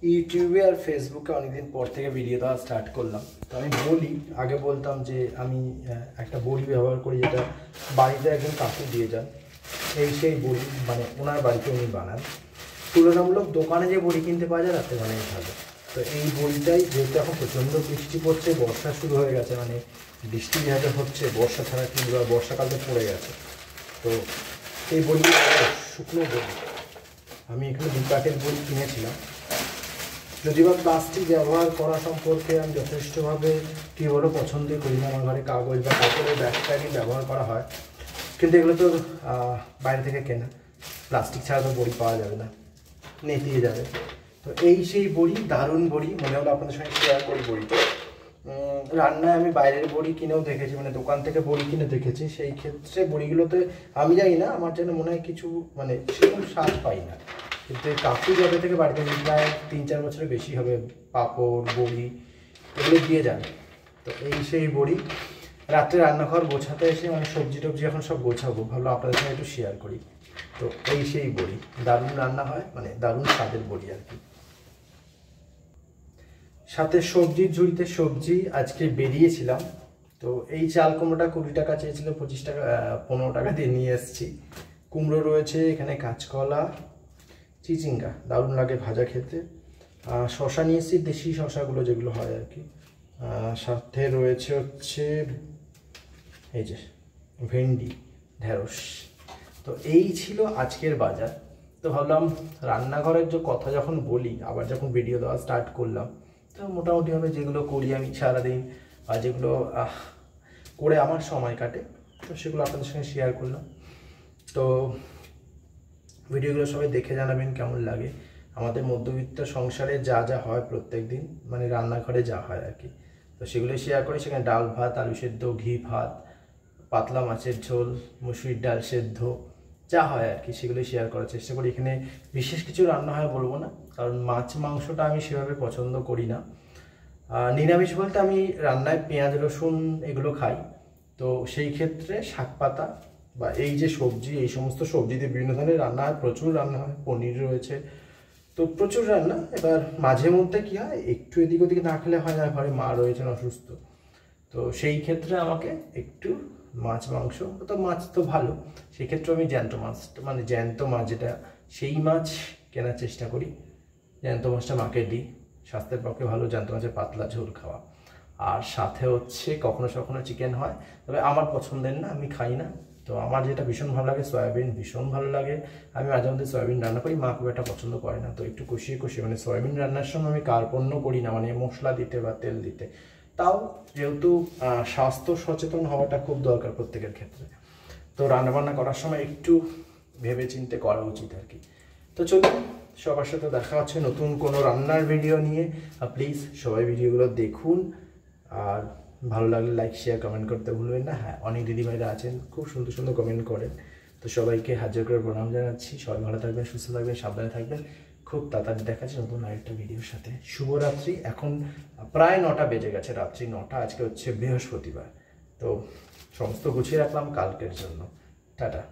ইউটিউবে আর ফেসবুকে অনেকদিন পর থেকে ভিডিও দেওয়া স্টার্ট করলাম। তো আমি বলি, আগে বলতাম যে আমি একটা বড়ি ব্যবহার করি যেটা বাড়িতে একজন কাকু দিয়ে যান, সেই বড়ি মানে ওনার বাড়িতে উনি বানান। তুলনামূলক দোকানে যে বড়ি কিনতে পাওয়া যায় তাতে অনেক ভালো। তো এই বড়িটাই যেহেতু এখন প্রচণ্ড বৃষ্টি পড়ছে, বর্ষা শুরু হয়ে গেছে, মানে বৃষ্টি যেহেতু হচ্ছে বর্ষা ছাড়া কিংবা বর্ষাকালটা পড়ে গেছে, তো এই বড়ি শুকনো বড়ি আমি এখানে 2 প্যাকেট বড়ি কিনেছিলাম। যদি বা প্লাস্টিক ব্যবহার করা সম্পর্কে আমি যথেষ্টভাবে কী বলো পছন্দ করি না। আমার ঘরে কাগজ বা কাপড়ের ব্যাগটাই ব্যবহার করা হয়, কিন্তু এগুলো তো বাইরে থেকে কেনা, প্লাস্টিক ছাড়া তো বড়ি পাওয়া যাবে না, নেতিয়ে যাবে। তো সেই বড়ি, দারুণ বড়ি, মনে হলো আপনাদের সঙ্গে শেয়ার করি বড়িটা। রান্নায় আমি বাইরের বড়ি কিনেও দেখেছি, মানে দোকান থেকে বড়ি কিনে দেখেছি। সেই ক্ষেত্রে বড়িগুলোতে আমি জানি না, আমার যেন মনে হয় কিছু মানে সেরকম স্বাদ পাই না। কিন্তু কাকু যবে থেকে বাড়িতে প্রায় 3-4 বছরের বেশি হবে, পাঁপড় বড়ি এগুলো দিয়ে যান। তো সেই বড়ি রাত্রে রান্নাঘর গোছাতে এসে মানে সবজি টবজি এখন সব গোছাবো, ভাবলো আপনাদের সঙ্গে একটু শেয়ার করি। তো সেই বড়ি দারুণ রান্না হয়, মানে দারুণ স্বাদের বড়ি আর কি। সাথে সবজির ঝুড়িতে সবজি আজকে বেরিয়েছিলাম। তো এই চাল কুমড়োটা 20 টাকা চেয়েছিল, 25 টাকা 15 টাকা দিয়ে নিয়ে এসেছি। কুমড়ো রয়েছে এখানে, কাঁচকলা, চিচিঙ্গা দারুণ লাগে ভাজা খেতে। শশা নিয়ে এসেছি, দেশি শশাগুলো যেগুলো হয় আর কি। সাথে রয়েছে হচ্ছে এই যে ভেন্ডি, ঢেঁড়স। তো এই ছিল আজকের বাজার। তো ভাবলাম রান্নাঘরের যে কথা যখন বলি, আবার যখন ভিডিও দেওয়া স্টার্ট করলাম, তো মোটামুটিভাবে যেগুলো করি আমি সারাদিন বা যেগুলো করে আমার সময় কাটে, তো সেগুলো আপনাদের সঙ্গে শেয়ার করলাম। তো ভিডিওগুলো সবাই দেখে জানাবেন কেমন লাগে। আমাদের মধ্যবিত্ত সংসারে যা যা হয় প্রত্যেক দিন, মানে রান্নাঘরে যা হয় আর কি, তো সেগুলোই শেয়ার করি। সেখানে ডাল ভাত, আলু সেদ্ধ, ঘি ভাত, পাতলা মাছের ঝোল, মুসুরির ডাল সেদ্ধ, যা হয় আর কি সেগুলোই শেয়ার করার চেষ্টা করি। এখানে বিশেষ কিছু রান্না হয় বলবো না, কারণ মাছ মাংসটা আমি সেভাবে পছন্দ করি না। নিরামিষ বলতে আমি রান্নায় পেঁয়াজ রসুন এগুলো খাই। তো সেই ক্ষেত্রে শাক পাতা বা এই যে সবজি, এই সমস্ত সবজি দিয়ে বিভিন্ন ধরনের রান্না হয়, প্রচুর রান্না হয়, পনির রয়েছে, তো প্রচুর রান্না। এবার মাঝে মধ্যে কী হয়, একটু এদিক ওদিক না খেলে হয় না, ঘরে মা রয়েছেন অসুস্থ, তো সেই ক্ষেত্রে আমাকে একটু মাছ মাংস, তো মাছ তো ভালো, সেক্ষেত্রে আমি জ্যান্ত মাছ, মানে জ্যান্ত মাছ যেটা, সেই মাছ কেনার চেষ্টা করি। জ্যান্ত মাছটা মাকে দিই, স্বাস্থ্যের পক্ষে ভালো জ্যান্ত মাছের পাতলা ঝোল খাওয়া। আর সাথে হচ্ছে কখনো কখনো চিকেন হয়, তবে আমার পছন্দের না, আমি খাই না। তো আমার যেটা ভীষণ ভালো লাগে, সয়াবিন ভীষণ ভালো লাগে। আমি মাঝে মধ্যে সয়াবিন রান্না করি, মা খুব একটা পছন্দ করে না, তো একটু কষিয়ে মানে সয়াবিন রান্নার সময় আমি কার্পণ্য করি না, মানে মশলা দিতে বা তেল দিতে। তাও যেহেতু স্বাস্থ্য সচেতন হওয়াটা খুব দরকার প্রত্যেকের ক্ষেত্রে, তো রান্নাবান্না করার সময় একটু ভেবে চিন্তে করা উচিত আর কি। তো চলুন, সবার সাথে দেখা হচ্ছে নতুন কোনো রান্নার ভিডিও নিয়ে। প্লিজ সবাই ভিডিওগুলো দেখুন, আর ভালো লাগলে লাইক শেয়ার কমেন্ট করতে ভুলবেন না। হ্যাঁ, অনেক দিদিভাইরা আছেন খুব সুন্দর সুন্দর কমেন্ট করেন, তো সবাইকে হাজার করে প্রণাম জানাচ্ছি। সবাই ভালো থাকবেন, সুস্থ থাকবেন, সাবধানে থাকবেন। খুব তাড়াতাড়ি দেখা যাচ্ছে নতুন আরেকটা ভিডিওর সাথে। শুভরাত্রি। এখন প্রায় 9টা বেজে গেছে, রাত্রি 9টা। আজকে হচ্ছে বৃহস্পতিবার, তো সমস্ত গুছিয়ে রাখলাম কালকের জন্য। টাটা।